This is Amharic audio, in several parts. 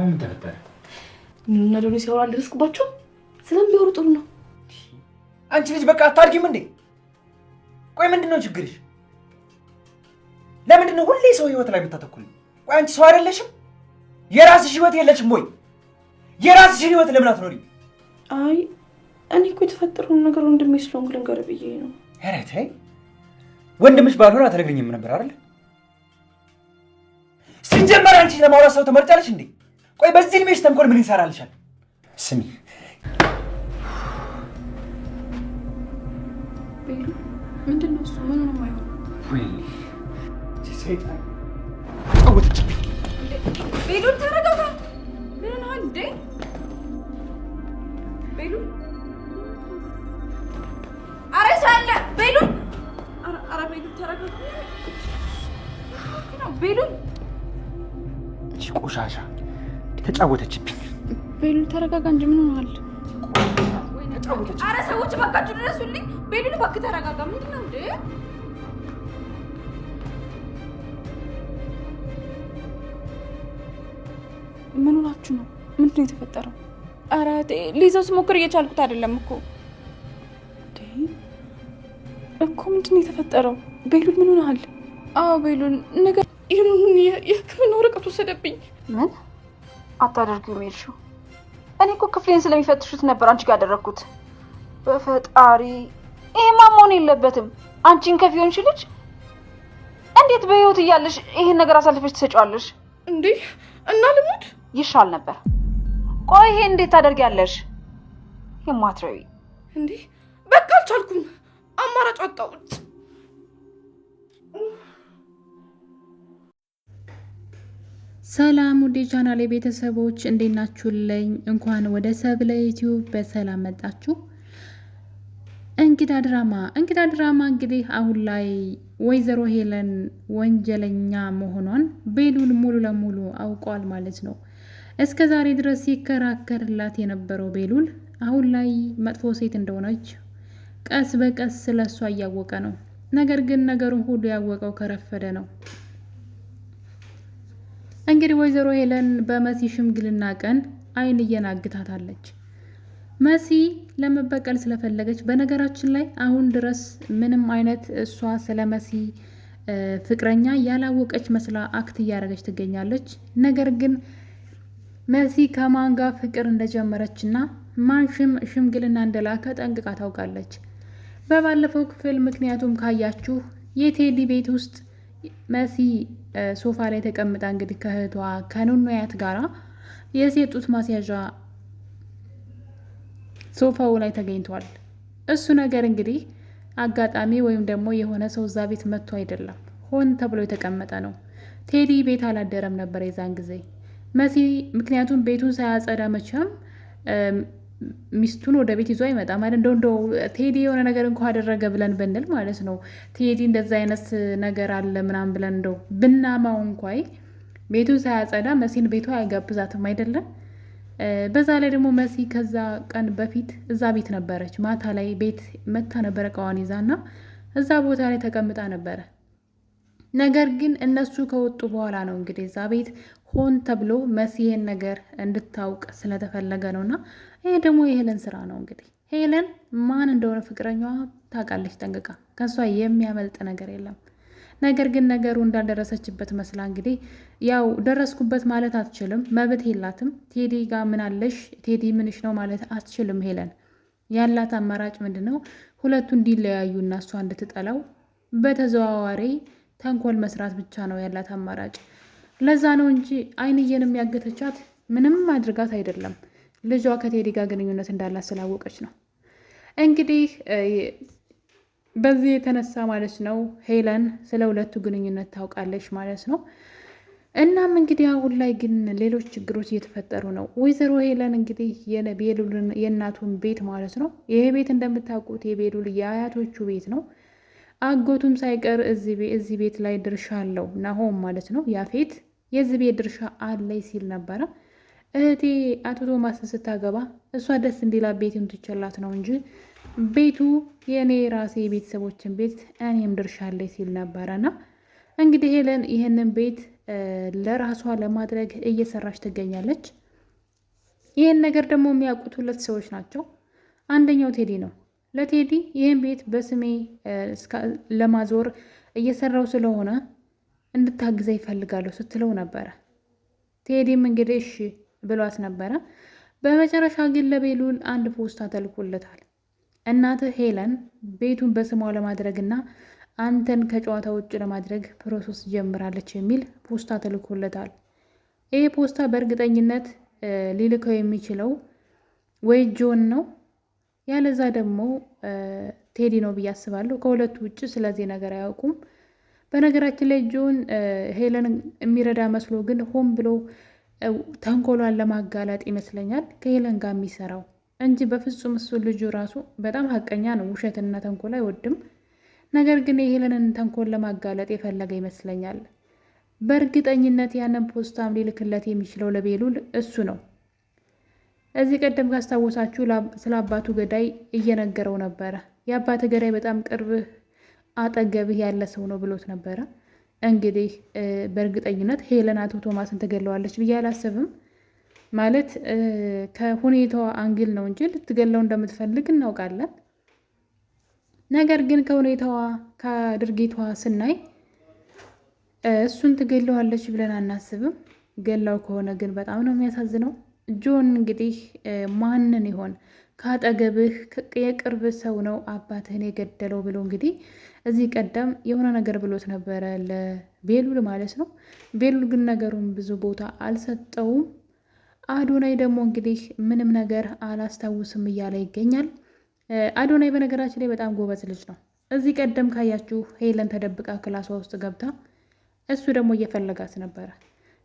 ምን ተፈጠረ? እና ደግሞ ሲያወራ አልደረስኩባቸው ስለሚያወሩ ጥሩ ነው። አንቺ ልጅ በቃ አታድጊም እንዴ? ቆይ ምንድነው ችግርሽ? ለምንድነው ሁሌ ሰው ህይወት ላይ የምታተኩልኝ? ቆይ አንቺ ሰው አይደለሽም? የራስሽ ህይወት የለሽም ወይ? የራስሽን ህይወት ለምን አትኖሪም? አይ እኔ እኮ የተፈጠረውን ነገር ወንድሜ ስለሆንኩ ልንገርህ ብዬ ነው። ኧረ ተይ፣ ወንድምሽ ባልሆነ አትነግሪኝም ነበር አይደል? ሲጀመር አንቺ ለማውራት ሰው ተመርጫለሽ እንዴ? ቆይ በዚህ እድሜሽ ተንኮል ምን ይሰራልሻል? ስሚ ቤሉ፣ ምንድነው እሱ? ምን ነው የማይሆነው? ወይ ሰይጣን አወጣችብኝ። ቤሉ ተረጋጋ። ምን ነው እንዴ? ቤሉ አረ ሳለ ቤሉ አረ ቤሉ ተረጋጋ። ቤሉ እቺ ቆሻሻ ተጫወተችብኝ። ቤሉ ተረጋጋ እንጂ ምን ሆነሃል? አረ ሰዎች እባካችሁ ድረሱልኝ። ቤሉ እባክህ ተረጋጋ። ምንድነው እንዴ? ምን ሆናችሁ ነው? ምንድነው የተፈጠረው? አረ ሊይዘው ስሞክር እየቻልኩት አይደለም እኮ ምንድነው የተፈጠረው? ቤሉል ምን ሆነሃል? አዎ ቤሉል ነገር ይሁን የህክምና ወረቀት ወሰደብኝ። ምን አታደርጊው ሜልሽው? እኔ እኮ ክፍሌን ስለሚፈትሹት ነበር አንቺ ጋር ያደረኩት። በፈጣሪ ይሄማ መሆን የለበትም። አንቺን ከፊዮንሽ ልጅ እንዴት በህይወት እያለሽ ይሄን ነገር አሳልፈሽ ትሰጫዋለሽ እንዴ? እና ልሙት ይሻል ነበር። ቆይ ይሄ እንዴት ታደርጊያለሽ? የማትረቢ እንዴ! በቃ አልቻልኩም። አማራጭ አጣሁ። ሰላም ውዴ ቻናሌ ቤተሰቦች እንዴት ናችሁልኝ? እንኳን ወደ ሰብለ ዩቲዩብ በሰላም መጣችሁ። እንግዳ ድራማ እንግዲህ አሁን ላይ ወይዘሮ ሄለን ወንጀለኛ መሆኗን ቤሉል ሙሉ ለሙሉ አውቋል ማለት ነው። እስከ ዛሬ ድረስ ሲከራከርላት የነበረው ቤሉል አሁን ላይ መጥፎ ሴት እንደሆነች ቀስ በቀስ ስለሷ እያወቀ ነው። ነገር ግን ነገሩን ሁሉ ያወቀው ከረፈደ ነው። እንግዲህ ወይዘሮ ሄለን በመሲ ሽምግልና ቀን አይን እየናግታታለች። መሲ ለመበቀል ስለፈለገች፣ በነገራችን ላይ አሁን ድረስ ምንም አይነት እሷ ስለ መሲ ፍቅረኛ ያላወቀች መስላ አክት እያደረገች ትገኛለች። ነገር ግን መሲ ከማን ጋር ፍቅር እንደጀመረች እና ማን ሽምግልና እንደላከ ጠንቅቃ ታውቃለች። በባለፈው ክፍል ምክንያቱም ካያችሁ የቴዲ ቤት ውስጥ መሲ ሶፋ ላይ ተቀምጣ እንግዲህ ከእህቷ ከኑኑያት ጋራ የሴት ጡት ማስያዣ ሶፋው ላይ ተገኝቷል። እሱ ነገር እንግዲህ አጋጣሚ ወይም ደግሞ የሆነ ሰው እዛ ቤት መጥቶ አይደለም፣ ሆን ተብሎ የተቀመጠ ነው። ቴዲ ቤት አላደረም ነበር የዛን ጊዜ መሲ። ምክንያቱም ቤቱን ሳያጸዳ መቼም ሚስቱን ወደ ቤት ይዞ አይመጣም አይደል? እንደው ቴዲ የሆነ ነገር እንኳ አደረገ ብለን ብንል ማለት ነው፣ ቴዲ እንደዛ አይነት ነገር አለ ምናምን ብለን እንደው ብናማው እንኳይ ቤቱን ሳያጸዳ መሲን ቤቱ አይጋብዛትም አይደለም? በዛ ላይ ደግሞ መሲ ከዛ ቀን በፊት እዛ ቤት ነበረች። ማታ ላይ ቤት መታ ነበረ እቃዋን ይዛና እዛ ቦታ ላይ ተቀምጣ ነበረ። ነገር ግን እነሱ ከወጡ በኋላ ነው እንግዲህ እዛ ቤት ሆን ተብሎ መሲ ይሄን ነገር እንድታውቅ ስለተፈለገ ነውና፣ ይሄ ደግሞ የሄለን ስራ ነው። እንግዲህ ሄለን ማን እንደሆነ ፍቅረኛዋ ታውቃለች ጠንቅቃ። ከሷ የሚያመልጥ ነገር የለም። ነገር ግን ነገሩ እንዳልደረሰችበት መስላ እንግዲህ ያው ደረስኩበት ማለት አትችልም፣ መብት የላትም። ቴዲ ጋር ምን አለሽ፣ ቴዲ ምንሽ ነው ማለት አትችልም። ሄለን ያላት አማራጭ ምንድን ነው? ሁለቱ እንዲለያዩ እና እሷ እንድትጠላው በተዘዋዋሪ ተንኮል መስራት ብቻ ነው ያላት አማራጭ። ለዛ ነው እንጂ አይንዬን የሚያገተቻት ምንም አድርጋት አይደለም፣ ልጇ ከቴዲ ጋር ግንኙነት እንዳላት ስላወቀች ነው። እንግዲህ በዚህ የተነሳ ማለት ነው ሄለን ስለ ሁለቱ ግንኙነት ታውቃለች ማለት ነው። እናም እንግዲህ አሁን ላይ ግን ሌሎች ችግሮች እየተፈጠሩ ነው። ወይዘሮ ሄለን እንግዲህ የቤሉልን የእናቱን ቤት ማለት ነው፣ ይሄ ቤት እንደምታውቁት የቤሉል የአያቶቹ ቤት ነው። አጎቱም ሳይቀር እዚህ ቤት ላይ ድርሻ አለው። ናሆም ማለት ነው ያፌት የዚህ ቤት ድርሻ አለኝ ሲል ነበረ። እህቴ አቶ ቶማስን ስታገባ እሷ ደስ እንዲላ ቤትም ትችላት ነው እንጂ ቤቱ የኔ ራሴ የቤተሰቦችን ቤት እኔም ድርሻ አለኝ ሲል ነበረና እንግዲህ ሄለን ይህንን ቤት ለራሷ ለማድረግ እየሰራች ትገኛለች። ይህን ነገር ደግሞ የሚያውቁት ሁለት ሰዎች ናቸው። አንደኛው ቴዲ ነው። ለቴዲ ይህን ቤት በስሜ ለማዞር እየሰራው ስለሆነ እንድታግዘ ይፈልጋለሁ ስትለው ነበረ። ቴዲም እንግዲህ እሺ ብሏት ነበረ። በመጨረሻ ግን ለቤሉል አንድ ፖስታ ተልኮለታል። እናትህ ሄለን ቤቱን በስሟ ለማድረግና አንተን ከጨዋታ ውጭ ለማድረግ ፕሮሰስ ጀምራለች የሚል ፖስታ ተልኮለታል። ይህ ፖስታ በእርግጠኝነት ሊልከው የሚችለው ወይ ጆን ነው ያለዛ ደግሞ ቴዲ ነው ብዬ አስባለሁ። ከሁለቱ ውጭ ስለዚህ ነገር አያውቁም። በነገራችን ላይ ጆን ሄለን የሚረዳ መስሎ ግን ሆን ብሎ ተንኮሏን ለማጋለጥ ይመስለኛል ከሄለን ጋር የሚሰራው እንጂ በፍጹም እሱ ልጁ ራሱ በጣም ሀቀኛ ነው። ውሸትና ተንኮል አይወድም። ነገር ግን የሄለንን ተንኮል ለማጋለጥ የፈለገ ይመስለኛል። በእርግጠኝነት ያንን ፖስታም ሊልክለት የሚችለው ለቤሉል እሱ ነው። እዚህ ቀደም ካስታወሳችሁ ስለ አባቱ ገዳይ እየነገረው ነበረ። የአባት ገዳይ በጣም ቅርብህ አጠገብህ ያለ ሰው ነው ብሎት ነበረ። እንግዲህ በእርግጠኝነት ሄለን አቶ ቶማስን ትገለዋለች ብዬ አላስብም። ማለት ከሁኔታዋ አንግል ነው እንጂ ልትገለው እንደምትፈልግ እናውቃለን። ነገር ግን ከሁኔታዋ ከድርጊቷ ስናይ እሱን ትገለዋለች ብለን አናስብም። ገላው ከሆነ ግን በጣም ነው የሚያሳዝነው። ጆን እንግዲህ ማንን ይሆን ከአጠገብህ የቅርብ ሰው ነው አባትህን የገደለው ብሎ እንግዲህ እዚህ ቀደም የሆነ ነገር ብሎት ነበረ ለቤሉል ማለት ነው። ቤሉል ግን ነገሩን ብዙ ቦታ አልሰጠውም። አዶናይ ደግሞ እንግዲህ ምንም ነገር አላስታውስም እያለ ይገኛል። አዶናይ በነገራችን ላይ በጣም ጎበዝ ልጅ ነው። እዚህ ቀደም ካያችሁ ሄለን ተደብቃ ክላሷ ውስጥ ገብታ እሱ ደግሞ እየፈለጋት ነበረ።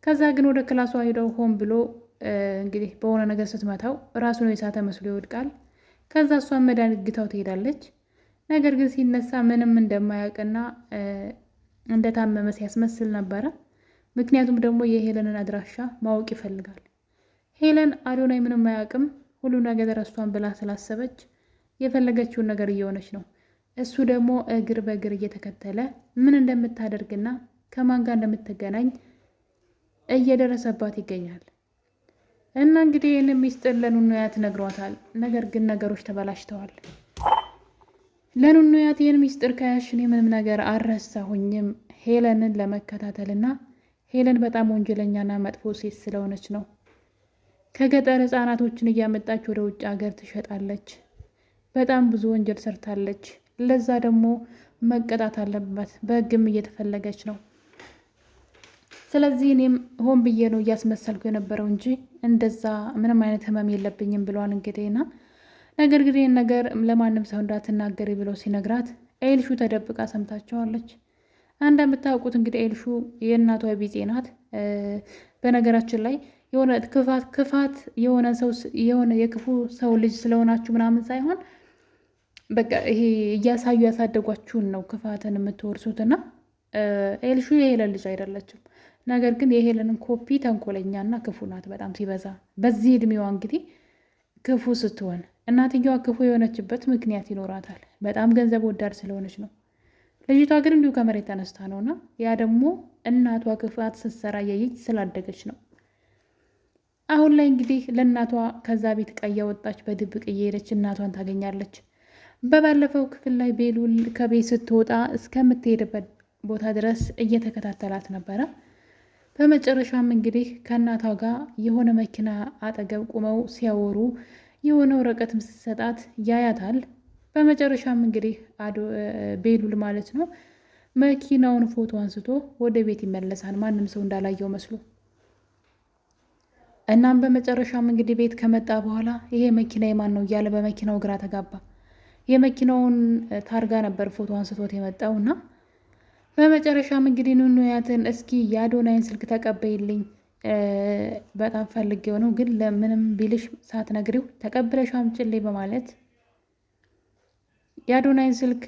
ከዛ ግን ወደ ክላሷ ሄደው ሆን ብሎ እንግዲህ በሆነ ነገር ስትመታው ራሱ ነው የሳተ መስሎ ይወድቃል። ከዛ እሷን መድኃኒት ግታው ትሄዳለች። ነገር ግን ሲነሳ ምንም እንደማያውቅና እንደታመመ ሲያስመስል ነበረ። ምክንያቱም ደግሞ የሄለንን አድራሻ ማወቅ ይፈልጋል። ሄለን አዶናይ ምንም አያውቅም ሁሉ ነገር ረስቷን ብላ ስላሰበች የፈለገችውን ነገር እየሆነች ነው። እሱ ደግሞ እግር በእግር እየተከተለ ምን እንደምታደርግና ከማን ጋር እንደምትገናኝ እየደረሰባት ይገኛል። እና እንግዲህ ይህን ሚስጥር ለኑኑያት ነግሯታል። ነገር ግን ነገሮች ተበላሽተዋል። ለኑኑያት ይህን ሚስጥር ከያሽን ምንም ነገር አልረሳሁኝም ሄለንን ለመከታተልና ሄለን በጣም ወንጀለኛና መጥፎ ሴት ስለሆነች ነው። ከገጠር ህፃናቶችን እያመጣች ወደ ውጭ ሀገር ትሸጣለች። በጣም ብዙ ወንጀል ሰርታለች። ለዛ ደግሞ መቀጣት አለባት። በህግም እየተፈለገች ነው። ስለዚህ እኔም ሆን ብዬ ነው እያስመሰልኩ የነበረው እንጂ እንደዛ ምንም አይነት ህመም የለብኝም ብሏን እንግዲህና ነገር ግን ይህን ነገር ለማንም ሰው እንዳትናገሪ ብሎ ሲነግራት ኤልሹ ተደብቃ ሰምታቸዋለች። እንደምታውቁት እንግዲህ ኤልሹ የእናቷ ቢጤ ናት። በነገራችን ላይ የሆነ ክፋት የሆነ ሰው የሆነ የክፉ ሰው ልጅ ስለሆናችሁ ምናምን ሳይሆን በቃ ይሄ እያሳዩ ያሳደጓችሁን ነው ክፋትን የምትወርሱትና ኤልሹ የሄለን ልጅ አይደለችም። ነገር ግን የሄለንን ኮፒ ተንኮለኛና ክፉ ናት በጣም ሲበዛ። በዚህ እድሜዋ እንግዲህ ክፉ ስትሆን እናትየዋ ክፉ የሆነችበት ምክንያት ይኖራታል። በጣም ገንዘብ ወዳድ ስለሆነች ነው። ልጅቷ ግን እንዲሁ ከመሬት ተነስታ ነውና ያ ደግሞ እናቷ ክፋት ስትሰራ እያየች ስላደገች ነው። አሁን ላይ እንግዲህ ለእናቷ ከዛ ቤት ቀያ ወጣች። በድብቅ እየሄደች እናቷን ታገኛለች። በባለፈው ክፍል ላይ ቤሉል ከቤት ስትወጣ እስከምትሄድበት ቦታ ድረስ እየተከታተላት ነበረ። በመጨረሻም እንግዲህ ከእናቷ ጋር የሆነ መኪና አጠገብ ቁመው ሲያወሩ የሆነ ወረቀትም ስትሰጣት ያያታል። በመጨረሻም እንግዲህ ቤሉል ማለት ነው መኪናውን ፎቶ አንስቶ ወደ ቤት ይመለሳል፣ ማንም ሰው እንዳላየው መስሎ። እናም በመጨረሻም እንግዲህ ቤት ከመጣ በኋላ ይሄ መኪና የማን ነው እያለ በመኪናው ግራ ተጋባ። የመኪናውን ታርጋ ነበር ፎቶ አንስቶት የመጣው እና በመጨረሻም እንግዲህ ኑኑያትን እስኪ የአዶናይን ስልክ ተቀበይልኝ በጣም ፈልጌው ነው ግን ለምንም ቢልሽ ሳትነግሪው ተቀብለሽ አምጪልኝ በማለት የአዶናይን ስልክ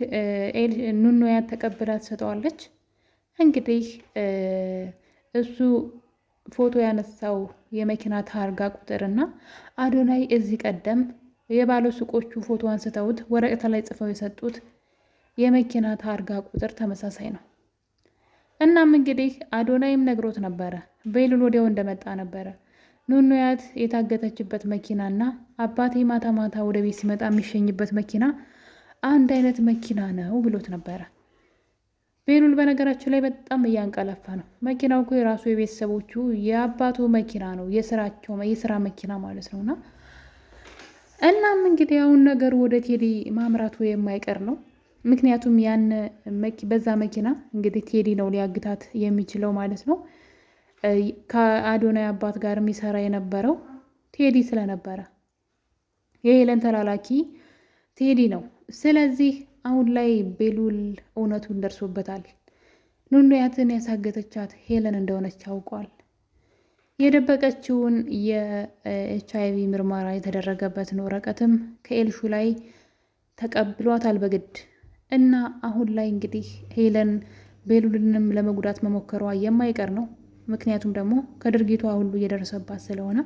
ኑኑያት ተቀብላ ትሰጠዋለች። እንግዲህ እሱ ፎቶ ያነሳው የመኪና ታርጋ ቁጥርና አዶናይ እዚህ ቀደም የባለ ሱቆቹ ፎቶ አንስተውት ወረቀት ላይ ጽፈው የሰጡት የመኪና ታርጋ ቁጥር ተመሳሳይ ነው። እናም እንግዲህ አዶናይም ነግሮት ነበረ ቤሉል ወዲያው እንደመጣ ነበረ ኑኑያት የታገተችበት መኪናና አባቴ ማታ ማታ ወደ ቤት ሲመጣ የሚሸኝበት መኪና አንድ አይነት መኪና ነው ብሎት ነበረ። ቤሉል በነገራችን ላይ በጣም እያንቀለፋ ነው። መኪናው እኮ የራሱ የቤተሰቦቹ የአባቱ መኪና ነው፣ የስራ መኪና ማለት ነውና እናም እንግዲህ አሁን ነገሩ ወደ ቴዲ ማምራቱ የማይቀር ነው። ምክንያቱም በዛ መኪና እንግዲህ ቴዲ ነው ሊያግታት የሚችለው ማለት ነው። ከአዶናይ አባት ጋር የሚሰራ የነበረው ቴዲ ስለነበረ የሄለን ተላላኪ ቴዲ ነው። ስለዚህ አሁን ላይ ቤሉል እውነቱን ደርሶበታል። ኑኑያትን ያሳገተቻት ሄለን እንደሆነች ያውቋል። የደበቀችውን የኤችአይቪ ምርመራ የተደረገበትን ወረቀትም ከኤልሹ ላይ ተቀብሏታል በግድ እና አሁን ላይ እንግዲህ ሄለን ቤሉልንም ለመጉዳት መሞከሯ የማይቀር ነው። ምክንያቱም ደግሞ ከድርጊቷ ሁሉ እየደረሰባት ስለሆነ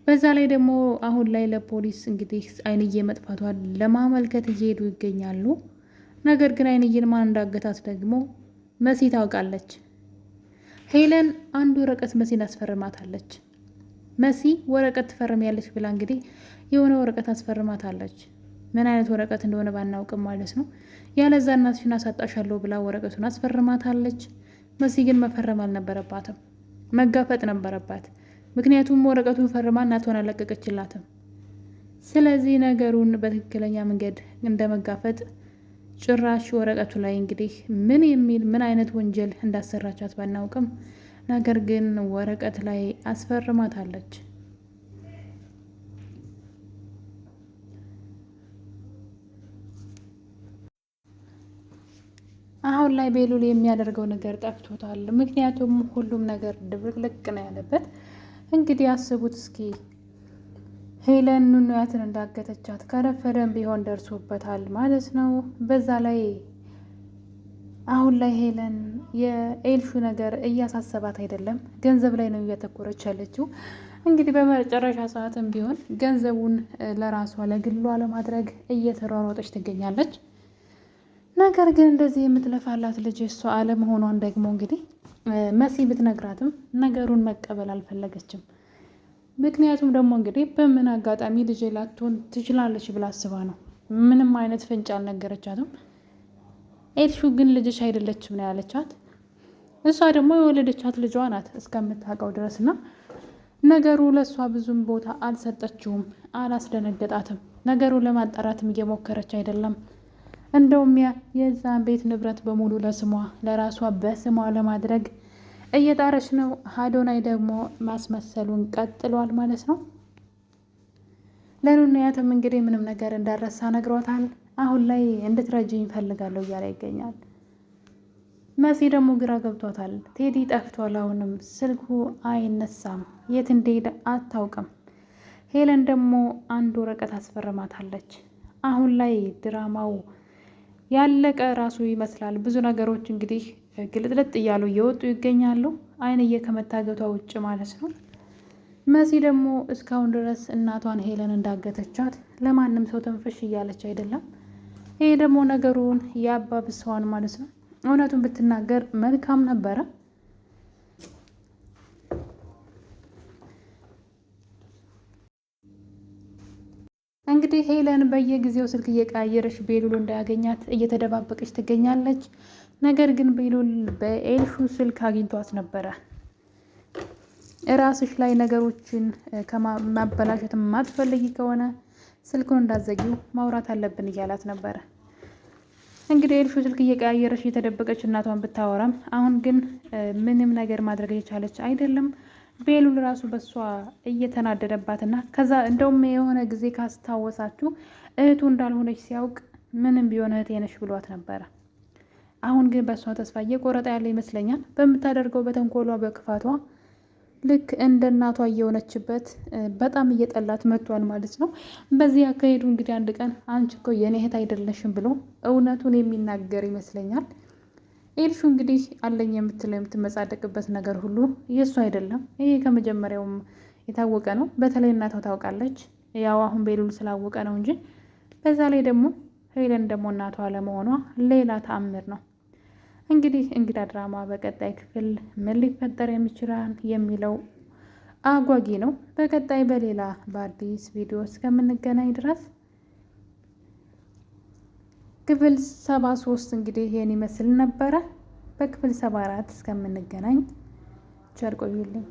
በዛ ላይ ደግሞ አሁን ላይ ለፖሊስ እንግዲህ አይንዬ መጥፋቷን ለማመልከት እየሄዱ ይገኛሉ። ነገር ግን አይንዬን ማን እንዳገታት ደግሞ መሲ ታውቃለች። ሄለን አንድ ወረቀት መሲን አስፈርማታለች። መሲ ወረቀት ትፈርሚያለች ብላ እንግዲህ የሆነ ወረቀት አስፈርማታለች። ምን አይነት ወረቀት እንደሆነ ባናውቅም ማለት ነው። ያለዛ እናትሽን አሳጣሻለሁ ብላ ወረቀቱን አስፈርማታለች። መሲ ግን መፈረም አልነበረባትም፣ መጋፈጥ ነበረባት። ምክንያቱም ወረቀቱን ፈርማ እናቷን አለቀቀችላትም። ስለዚህ ነገሩን በትክክለኛ መንገድ እንደ መጋፈጥ ጭራሽ ወረቀቱ ላይ እንግዲህ ምን አይነት ወንጀል እንዳሰራቻት ባናውቅም ነገር ግን ወረቀት ላይ አስፈርማታለች። አሁን ላይ ቤሉል የሚያደርገው ነገር ጠፍቶታል። ምክንያቱም ሁሉም ነገር ድብልቅልቅ ነው ያለበት። እንግዲህ አስቡት እስኪ ሄለን ኑኑያትን እንዳገተቻት ከረፈደም ቢሆን ደርሶበታል ማለት ነው። በዛ ላይ አሁን ላይ ሄለን የኤልሹ ነገር እያሳሰባት አይደለም፣ ገንዘብ ላይ ነው እያተኮረች ያለችው። እንግዲህ በመጨረሻ ሰዓትም ቢሆን ገንዘቡን ለራሷ ለግሏ ለማድረግ እየተሯሯጠች ትገኛለች። ነገር ግን እንደዚህ የምትለፋላት ልጅ እሷ አለመሆኗን ደግሞ እንግዲህ መሲ ብትነግራትም ነገሩን መቀበል አልፈለገችም። ምክንያቱም ደግሞ እንግዲህ በምን አጋጣሚ ልጅ ላትሆን ትችላለች ብላ አስባ ነው። ምንም አይነት ፍንጭ አልነገረቻትም። ኤልሹ ግን ልጅሽ አይደለችም ነው ያለቻት። እሷ ደግሞ የወለደቻት ልጇ ናት እስከምታውቀው ድረስ እና ነገሩ ለእሷ ብዙም ቦታ አልሰጠችውም፣ አላስደነገጣትም። ነገሩን ለማጣራትም እየሞከረች አይደለም። እንደውም የዛን ቤት ንብረት በሙሉ ለራሷ በስሟ ለማድረግ እየጣረች ነው። አዶናይ ደግሞ ማስመሰሉን ቀጥሏል ማለት ነው። ለኑኑያትም እንግዲህ ምንም ነገር እንዳረሳ ነግሯታል። አሁን ላይ እንድትረጅኝ እፈልጋለሁ እያለ ይገኛል። መሲ ደግሞ ግራ ገብቷታል። ቴዲ ጠፍቷል። አሁንም ስልኩ አይነሳም፣ የት እንደሄደ አታውቅም። ሄለን ደግሞ አንድ ወረቀት አስፈርማታለች። አሁን ላይ ድራማው ያለቀ ራሱ ይመስላል። ብዙ ነገሮች እንግዲህ ግልጥልጥ እያሉ እየወጡ ይገኛሉ። አይንዬ ከመታገቷ ውጭ ማለት ነው። መሲ ደግሞ እስካሁን ድረስ እናቷን ሄለን እንዳገተቻት ለማንም ሰው ተንፍሽ እያለች አይደለም። ይሄ ደግሞ ነገሩን ያባብሰዋል ማለት ነው። እውነቱን ብትናገር መልካም ነበረ። እንግዲህ ሄለን በየጊዜው ስልክ እየቀያየረች ቤሉል እንዳያገኛት እየተደባበቀች ትገኛለች። ነገር ግን ቤሉል በኤልሹ ስልክ አግኝቷት ነበረ። እራስሽ ላይ ነገሮችን ከማበላሸት የማትፈልጊ ከሆነ ስልኩን እንዳዘጊው ማውራት አለብን እያላት ነበረ። እንግዲህ ኤልሹ ስልክ እየቀያየረች እየተደበቀች እናቷን ብታወራም አሁን ግን ምንም ነገር ማድረግ የቻለች አይደለም። ቤሉል ራሱ በሷ እየተናደደባትና ከዛ እንደውም የሆነ ጊዜ ካስታወሳችሁ እህቱ እንዳልሆነች ሲያውቅ ምንም ቢሆን እህቴ ነሽ ብሏት ነበረ። አሁን ግን በእሷ ተስፋ እየቆረጠ ያለ ይመስለኛል። በምታደርገው በተንኮሏ በክፋቷ ልክ እንደ እናቷ እየሆነችበት በጣም እየጠላት መጥቷል ማለት ነው። በዚህ አካሄዱ እንግዲህ አንድ ቀን አንቺ እኮ የኔ እህት አይደለሽም ብሎ እውነቱን የሚናገር ይመስለኛል። ኤልሹ እንግዲህ አለኝ የምትለው የምትመጻደቅበት ነገር ሁሉ የእሱ አይደለም። ይሄ ከመጀመሪያውም የታወቀ ነው። በተለይ እናቷ ታውቃለች። ያው አሁን ቤሉል ስላወቀ ነው እንጂ በዛ ላይ ደግሞ ሄለን ደግሞ እናቷ ለመሆኗ ሌላ ተአምር ነው። እንግዲህ እንግዳ ድራማ በቀጣይ ክፍል ምን ሊፈጠር የሚችላል የሚለው አጓጊ ነው። በቀጣይ በሌላ በአዲስ ቪዲዮ እስከምንገናኝ ድረስ ክፍል 73 እንግዲህ ይሄን ይመስል ነበረ። በክፍል 74 እስከምንገናኝ ቸር ቆዩልኝ።